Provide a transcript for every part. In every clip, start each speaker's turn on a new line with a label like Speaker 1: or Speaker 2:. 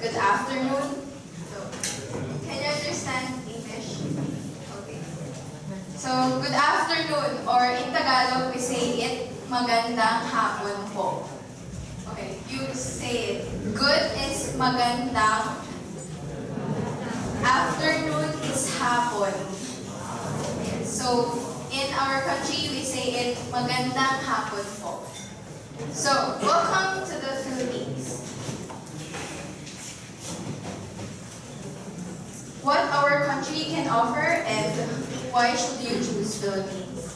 Speaker 1: Good afternoon. So, can you understand English? Okay. So, good afternoon, or in Tagalog we say it, magandang hapon po. Okay, you say it. Good is magandang. Afternoon is hapon. Okay. So, in our country we say it, magandang hapon po. So, welcome to the Philippines. What our country can offer and why should you choose Philippines?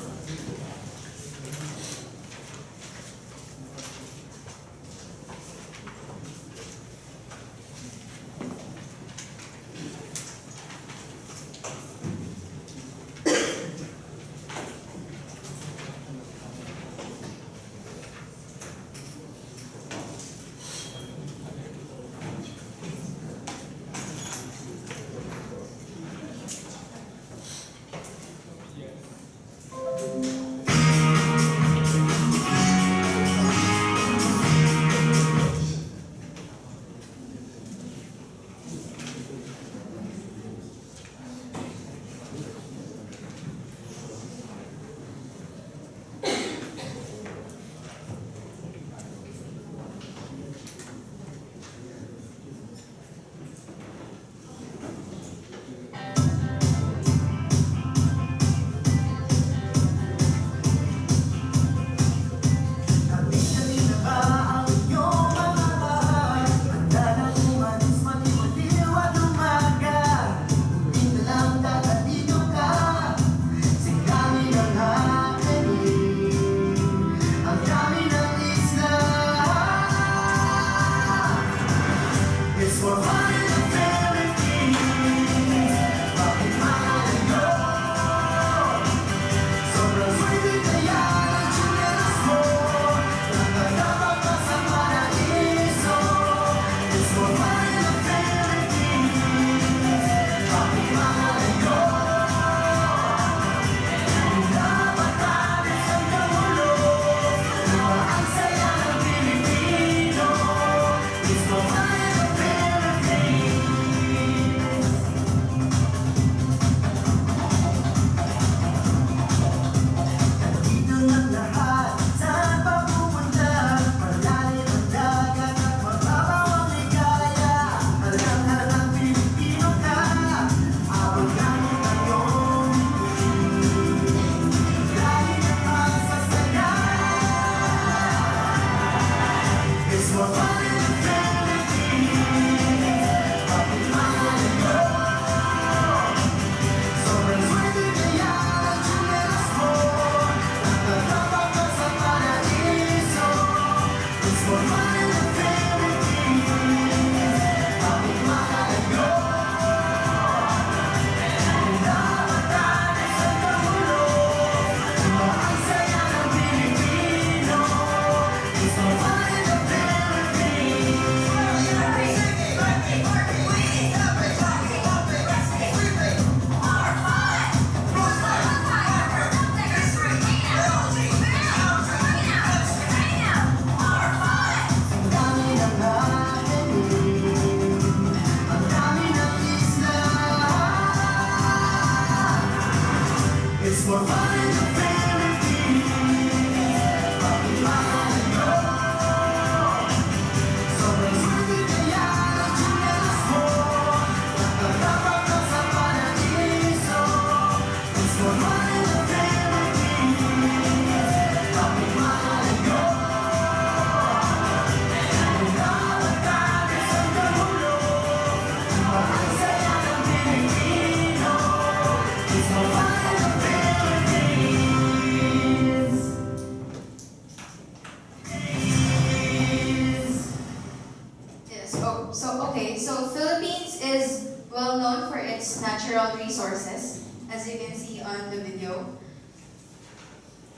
Speaker 1: its natural resources, as you can see on the video.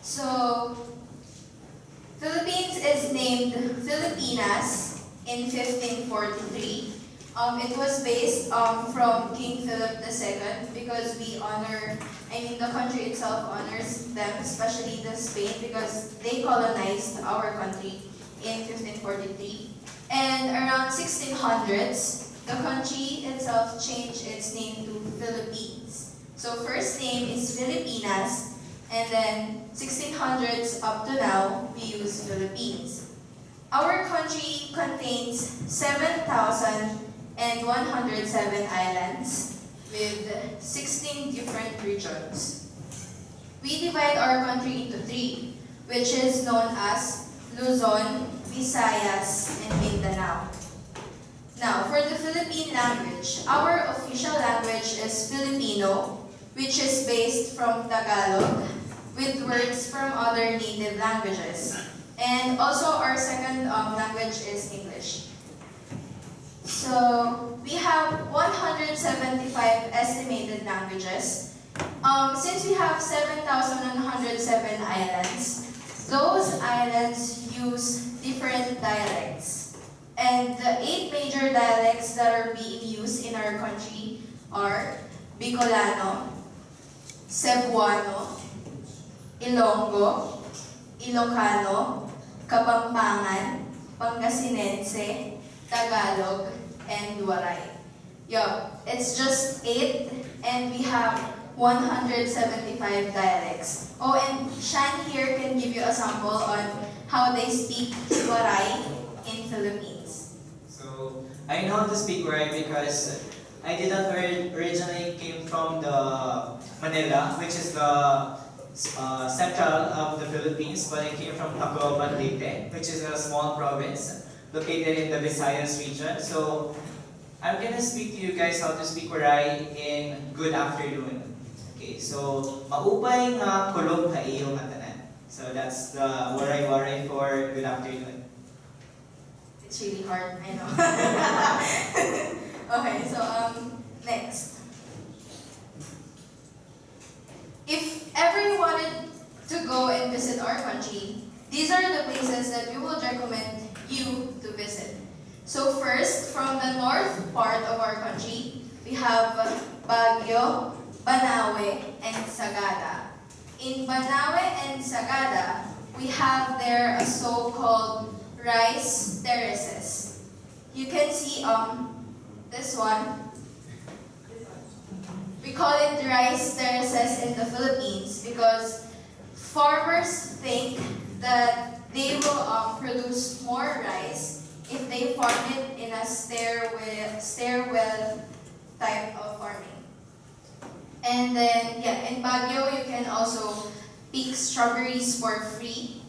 Speaker 1: So, Philippines is named Filipinas in 1543. It was based from King Philip II because the country itself honors them, especially the Spain, because they colonized our country in 1543. And around 1600s, the country itself changed its name to Philippines. So first name is Filipinas, and then 1600s up to now, we use Philippines. Our country contains 7,107 islands with 16 different regions. We divide our country into three, which is known as Luzon, Visayas, and Mindanao. Now, for the Philippine language, our official language is Filipino, which is based from Tagalog, with words from other native languages. And also, our second language is English. So, we have 175 estimated languages. Since we have 7,107 islands, those islands use different dialects. And the 8 major dialects that are being used in our country are Bicolano, Cebuano, Ilonggo, Ilocano, Kapampangan, Pangasinense, Tagalog, and Waray. Yup, it's just 8, and we have 175 dialects. Oh, and Shan here can give you a sample on how they speak Waray in Philippines.
Speaker 2: So, I know how to speak Waray because I did not originally came from the Manila, which is the central of the Philippines, but I came from Tacloban, Leyte, which is a small province located in the Visayas region. So I'm gonna speak to you guys how to speak Waray in good afternoon. Okay, so maupay nga kulog ha iyong atanan. So that's the Waray for good afternoon.
Speaker 1: It's really hard, I know. Okay, so next. If ever you wanted to go and visit our country, these are the places that we would recommend you to visit. So first, from the north part of our country, we have Baguio, Banawe, and Sagada. In Banawe and Sagada, we have there a so-called rice terraces. You can see this one. We call it rice terraces in the Philippines because farmers think that they will produce more rice if they farm it in a stairwell type of farming. And then, in Baguio, you can also pick strawberries for free.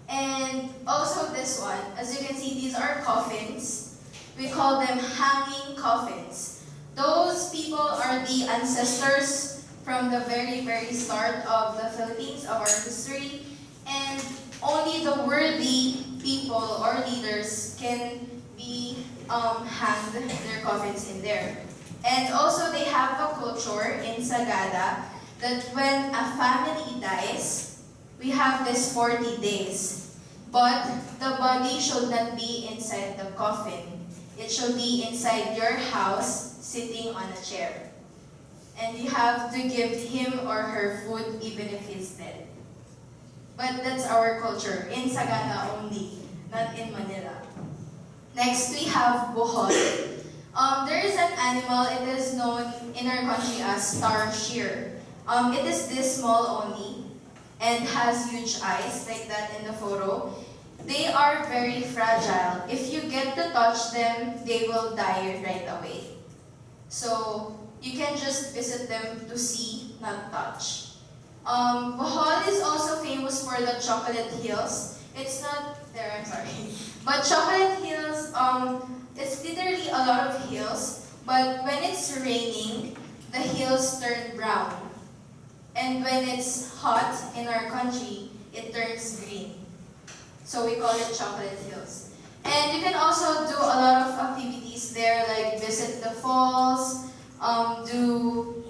Speaker 1: And also this one, as you can see, these are coffins. We call them hanging coffins. Those people are the ancestors from the very, very start of the Philippines, of our history. And only the worthy people or leaders can be hanged their coffins in there. And also they have a culture in Sagada that when a family dies, we have this 40 days. But the body should not be inside the coffin. It should be inside your house, sitting on a chair. And you have to give him or her food even if he's dead. But that's our culture, in Sagada only, not in Manila. Next, we have Bohol. There is an animal, it is known in our country as star shear. It is this small only and has huge eyes, like that in the photo. They are very fragile. If you get to touch them, they will die right away. So, you can just visit them to see, not touch. Bohol is also famous for the chocolate hills. It's not there, I'm sorry. But chocolate hills, it's literally a lot of hills, but when it's raining, the hills turn brown. And when it's hot in our country, it turns green. So we call it chocolate hills. And you can also do a lot of activities there, like visit the falls, do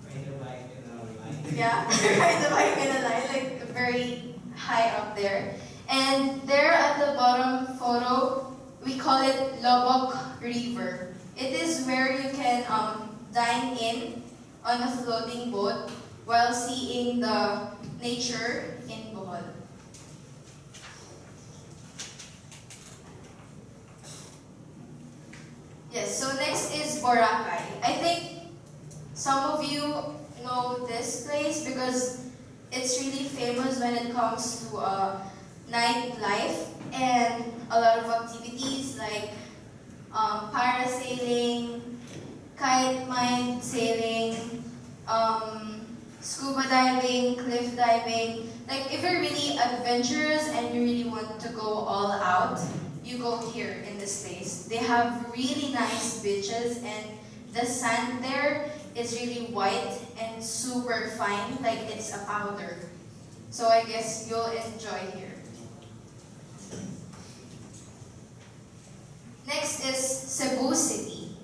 Speaker 2: Ride a bike in a line.
Speaker 1: yeah, ride the bike in a line, like very high up there. And there at the bottom photo, we call it Lobok River. It is where you can dine in on a floating boat while seeing the nature in Bohol. Yes, so next is Boracay. I think some of you know this place because it's really famous when it comes to nightlife and a lot of activities like parasailing, kite mine sailing, scuba diving, cliff diving. Like if you're really adventurous and you really want to go all out, you go here in this place. They have really nice beaches and the sand there is really white and super fine, like it's a powder. So I guess you'll enjoy here. Next is Cebu City.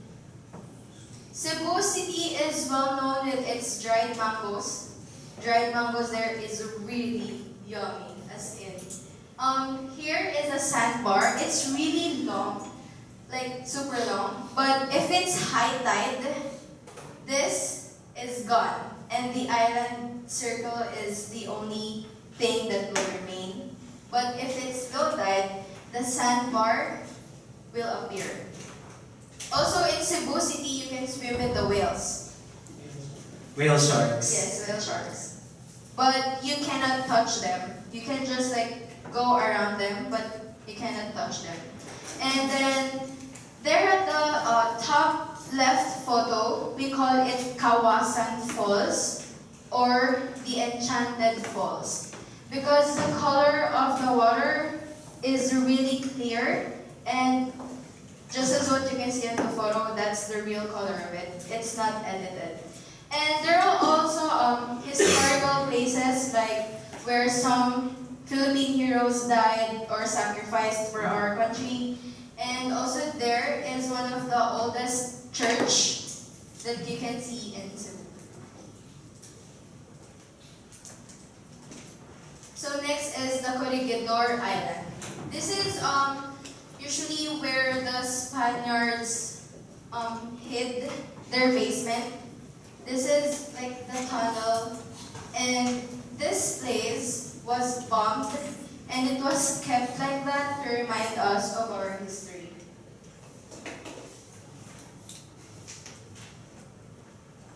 Speaker 1: Cebu City is well known with its dried mangoes. Dried mangoes there is really yummy, as in. Here is a sandbar. It's really long, like super long. But if it's high tide, this is gone. And the island circle is the only thing that will remain. But if it's low tide, the sandbar will appear. Also in Cebu City, you can swim with the whales.
Speaker 2: Whale sharks.
Speaker 1: Yes, whale sharks. But you cannot touch them. You can just like go around them, but you cannot touch them. And then there at the top left photo, we call it Kawasan Falls or the Enchanted Falls because the color of the water is really clear and just as what you can see in the photo, that's the real color of it. It's not edited. And there are also historical places like where some Philippine heroes died or sacrificed for our country. And also there is one of the oldest church that you can see in Cebu. So next is the Corregidor Island. This is usually where the Spaniards hid their basement. This is like the tunnel, and this place was bombed, and it was kept like that to remind us of our history.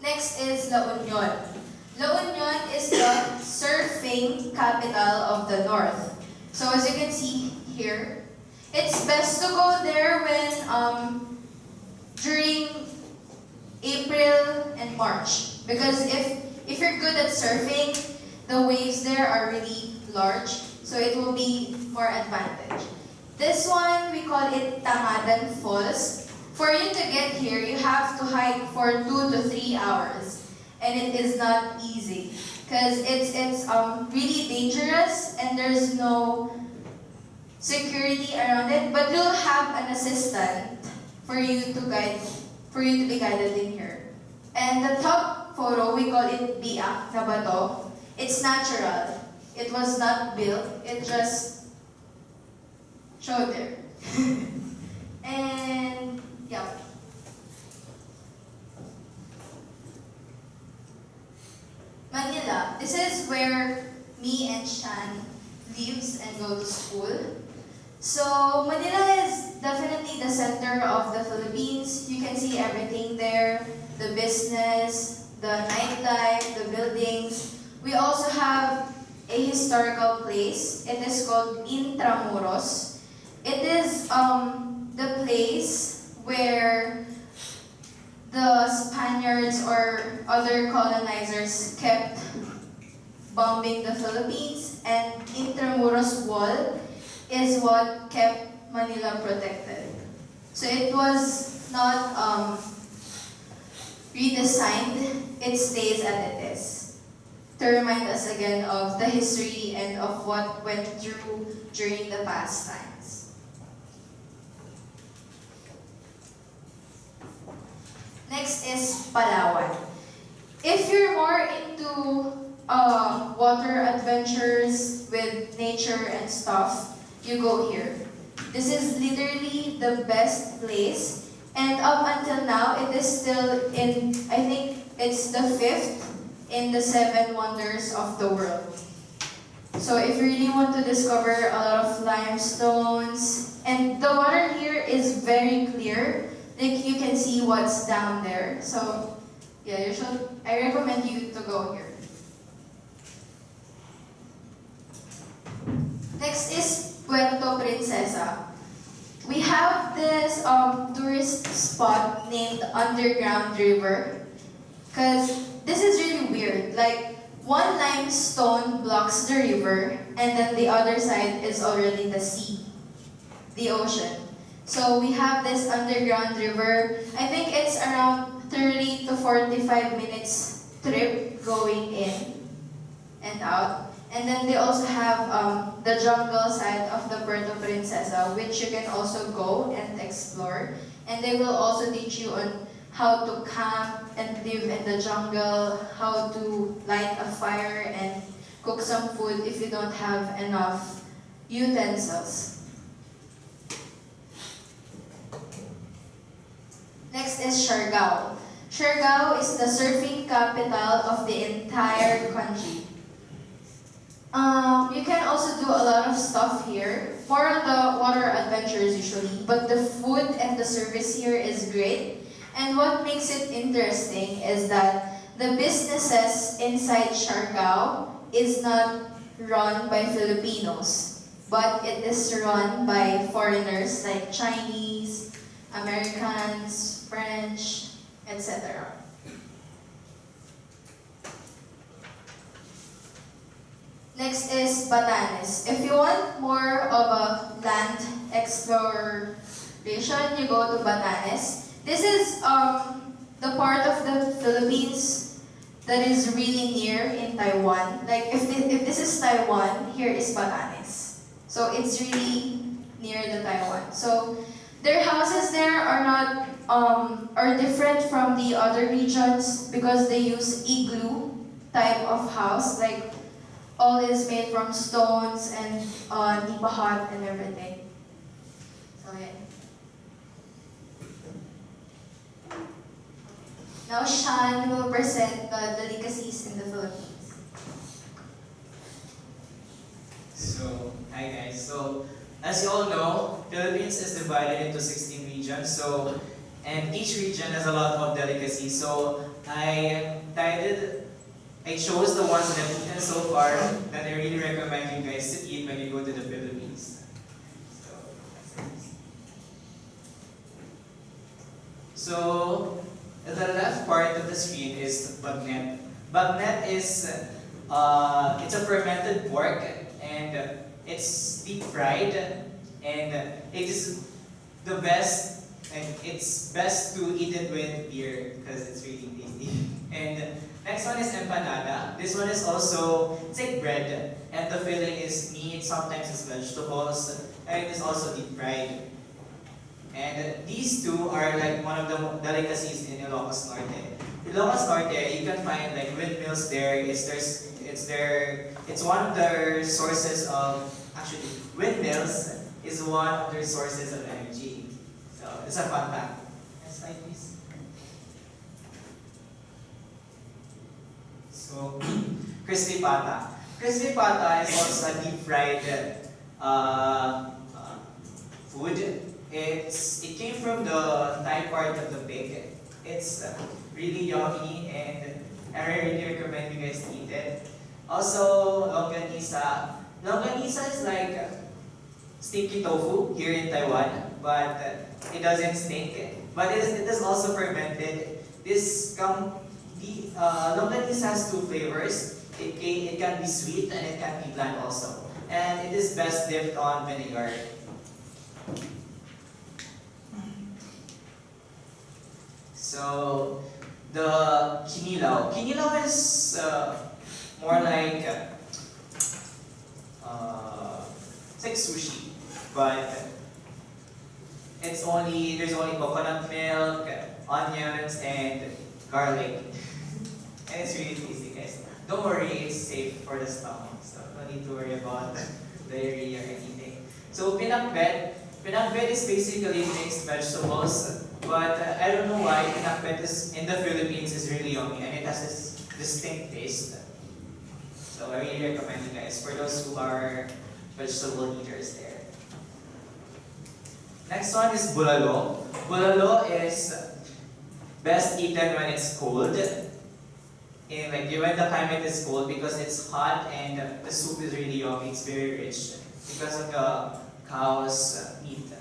Speaker 1: Next is La Union. La Union is the surfing capital of the north. So as you can see here, it's best to go there when during April and March because if you're good at surfing, the waves there are really large, so it will be more advantage. This one we call it Tangadan Falls. For you to get here, you have to hike for 2 to 3 hours, and it is not easy because it's really dangerous and there's no security around it, but you'll have an assistant for you to be guided in here. And the top photo, we call it Biak na Bato. It's natural. It was not built. It just showed there. And yeah. Manila. This is where me and Shan lives and go to school. So Manila is definitely the center of the Philippines. You can see everything there, the business, the nightlife, the buildings. We also have a historical place. It is called Intramuros. It is the place where the Spaniards or other colonizers kept bombing the Philippines, and Intramuros Wall is what kept Manila protected. So it was not redesigned, it stays as it is. To remind us again of the history and of what went through during the past times. Next is Palawan. If you're more into water adventures with nature and stuff, you go here. This is literally the best place. And up until now, it is still in, I think it's the 5th in the 7 wonders of the world. So if you really want to discover a lot of limestones, and the water here is very clear, like you can see what's down there. So yeah, I recommend you to go here. Next is Puerto Princesa. We have this tourist spot named Underground River, because this is really weird. Like, one limestone blocks the river, and then the other side is already the sea, the ocean. So we have this underground river. I think it's around 30 to 45 minutes trip going in and out. And then they also have the jungle side of the Puerto Princesa, which you can also go and explore. And they will also teach you on how to camp and live in the jungle, how to light a fire and cook some food if you don't have enough utensils. Next is Siargao. Siargao is the surfing capital of the entire country. You can also do a lot of stuff here, more on the water adventures usually, but the food and the service here is great. And what makes it interesting is that the businesses inside Siargao is not run by Filipinos, but it is run by foreigners like Chinese, Americans, French, etc. Next is Batanes. If you want more of a land exploration, you go to Batanes. This is the part of the Philippines that is really near in Taiwan. Like if this is Taiwan, here is Batanes. So it's really near the Taiwan. So their houses there are not are different from the other regions because they use igloo type of house. Like all is made from stones and nipa hut and everything. So yeah. Now Sean will present the delicacies in the Philippines.
Speaker 2: So, hi guys. So, as you all know, Philippines is divided into 16 regions. So, and each region has a lot of delicacies. So, I chose the ones that I've eaten so far that I really recommend you guys to eat when you go to the Philippines. So, the left part of the screen is bagnet. Bagnet is it's a fermented pork and it's deep fried and it is the best and it's best to eat it with beer because it's really tasty. And next one is empanada. This one is also, it's like bread and the filling is meat, sometimes it's vegetables, and it's also deep fried. And these two are like one of the delicacies in Ilocos Norte. Ilocos Norte, you can find like windmills there. It's one of their sources of, actually, windmills is one of their sources of energy. So it's a fun fact. Next slide, please. So, crispy pata. Crispy pata is also a deep fried food. It came from the thigh part of the pig. It's really yummy and I really recommend you guys to eat it. Also, longganisa. Longganisa is like stinky tofu here in Taiwan, but it doesn't stink. But it is also fermented. Longganisa has two flavors. It can be sweet and it can be bland also. And it is best dipped on vinegar. So, the kinilaw. Kinilaw is more like it's like sushi, but there's only coconut milk onions, and garlic. And it's really tasty, guys. Don't worry, it's safe for the stomach, so no need to worry about diarrhea or anything. So pinakbet is basically mixed vegetables, but I don't know why pinakbet is in the Philippines is really yummy and it has this distinct taste. So I really recommend you guys for those who are vegetable eaters there. Next one is bulalo. Bulalo is best eaten when it's cold. When the climate is cold because it's hot and the soup is really yummy. It's very rich because of the cow's meat.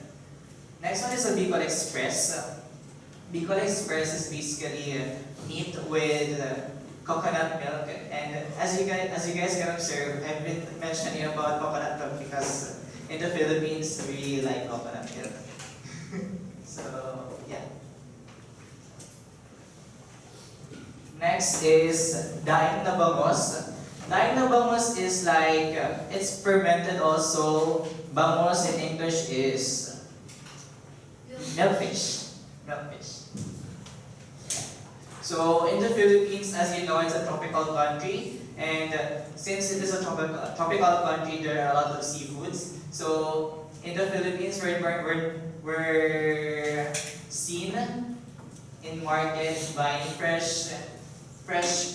Speaker 2: Next one is a Bicol Express. Bicol Express is basically meat with coconut milk, and as you guys can observe, I've been mentioning about coconut milk because in the Philippines we really like coconut milk. So yeah. Next is daing na bangos. Daing na bangos is like it's fermented also. Bangos in English is milkfish. Milkfish. So in the Philippines, as you know, it's a tropical country, and since it is a tropical country, there are a lot of seafoods. So in the Philippines, we're seen in markets buying fresh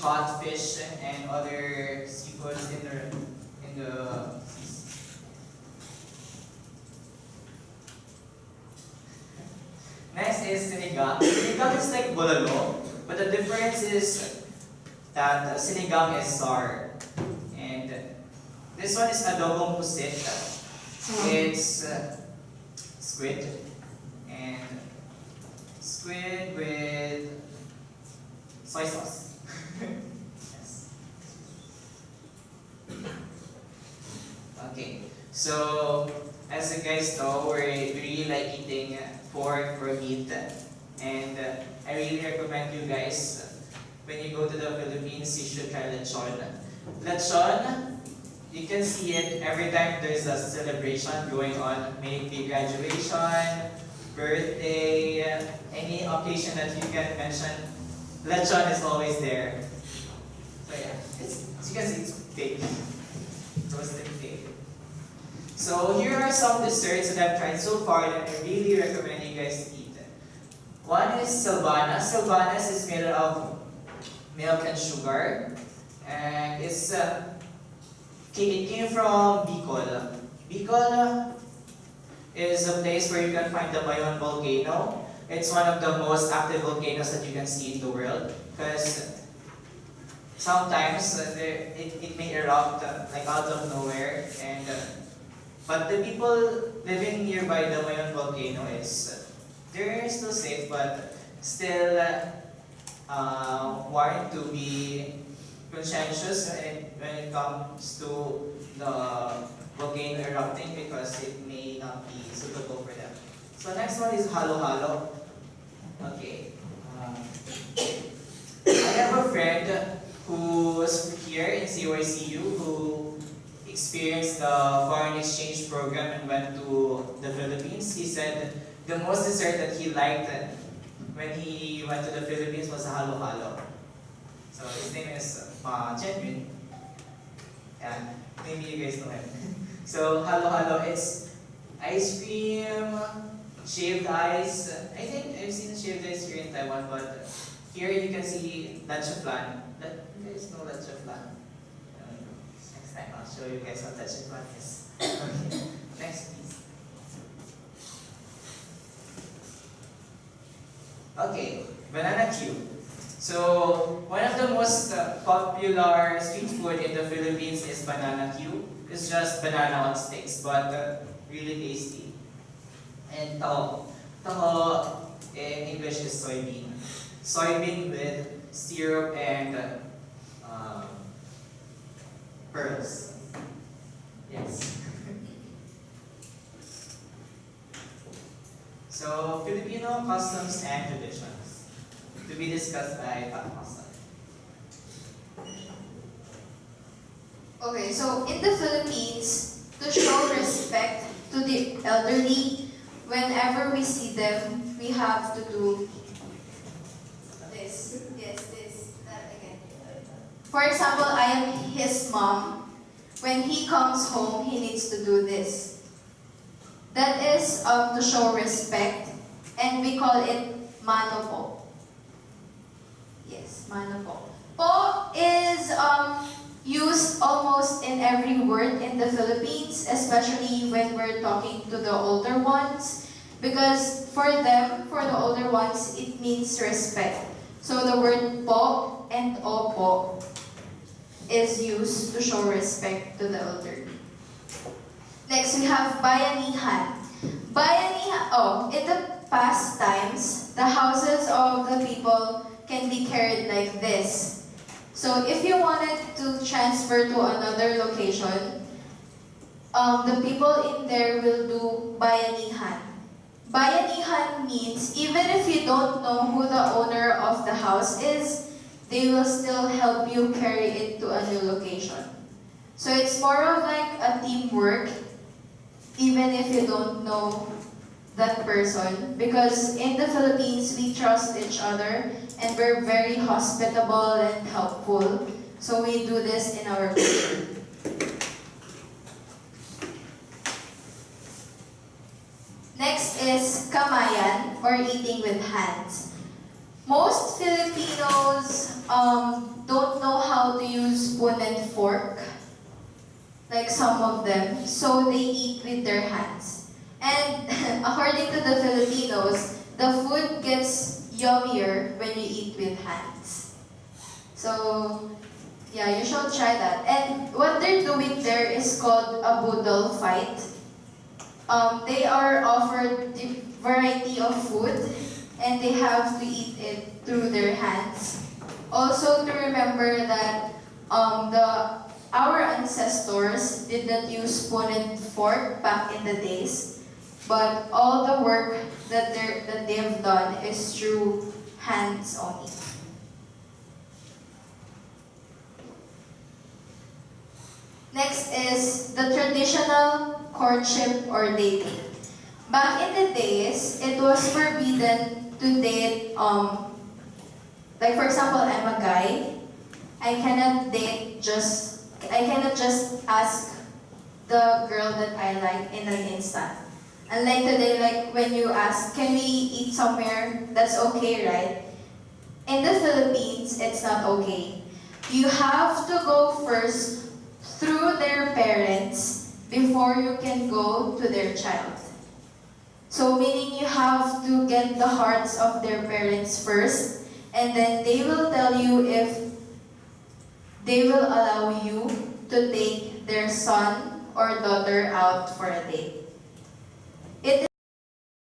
Speaker 2: caught fish and other seafoods in the seas. Next is sinigang. Sinigang is like bulalo. But the difference is that sinigang is sour. And this one is adobong pusit. It's squid. And squid with soy sauce. Yes. Okay. So, as you guys know, we really like eating pork or meat. And I really recommend you guys, when you go to the Philippines, you should try lechon. Lechon, you can see it every time there's a celebration going on, maybe graduation, birthday, any occasion that you can mention, lechon is always there. So yeah, as you can see, it's big, roasted pig. So here are some desserts that I've tried so far that I really recommend you guys to eat. One is Sylvanas. Sylvanas is made of milk and sugar, and it came from Bicol. Bicol is a place where you can find the Mayon volcano. It's one of the most active volcanoes that you can see in the world because sometimes it may erupt like out of nowhere, and but the people living nearby the Mayon volcano they're still safe, but still warned to be conscientious when it comes to the volcano erupting because it may not be suitable for them. So next one is halo-halo. Okay. I have a friend who's here in CYCU who experienced the foreign exchange program and went to the Philippines. He said the most dessert that he liked when he went to the Philippines was halo-halo. So his name is Genuine. Yeah, maybe you guys know him. So halo-halo, it's ice cream, shaved ice. I think I've seen shaved ice here in Taiwan, but here you can see leche flan. You guys know leche flan? Next time I'll show you guys what leche flan is. Okay, next please. Okay, banana Q. So, one of the most popular street food in the Philippines is banana Q. It's just banana on sticks, but really tasty. And taho. Taho in English is soybean. Soybean with syrup and pearls. Yes. So, Filipino customs and traditions, to be discussed by Fatma.
Speaker 1: Okay, so in the Philippines, to show respect to the elderly, whenever we see them, we have to do guess this, that again. For example, I am his mom. When he comes home, he needs to do this. That is to show respect, and we call it mano po. Yes, mano po. Po is used almost in every word in the Philippines, especially when we're talking to the older ones, because for them, for the older ones, it means respect. So the word po and opo is used to show respect to the elderly. Next, we have bayanihan. Bayanihan, in the past times, the houses of the people can be carried like this. So if you wanted to transfer to another location, the people in there will do bayanihan. Bayanihan means even if you don't know who the owner of the house is, they will still help you carry it to a new location. So it's more of like a teamwork, even if you don't know that person, because in the Philippines we trust each other and we're very hospitable and helpful. So we do this in our culture. Next is kamayan, or eating with hands. Most Filipinos don't know how to use spoon and fork, like some of them, so they eat with their hands. And according to the Filipinos, the food gets yummier when you eat with hands. So, yeah, you should try that. And what they're doing there is called a budol fight. They are offered a variety of food, and they have to eat it through their hands. Also, to remember that our ancestors did not use spoon and fork back in the days, but all the work that they have done is through hands only. Next is the traditional courtship or dating. Back in the days, it was forbidden to date, like for example, I'm a guy, I cannot just ask the girl that I like in an instant. Unlike today, like when you ask, can we eat somewhere, that's okay, right? In the Philippines, it's not okay. You have to go first through their parents before you can go to their child. So meaning you have to get the hearts of their parents first, and then they will tell you if they will allow you to take their son or daughter out for a date.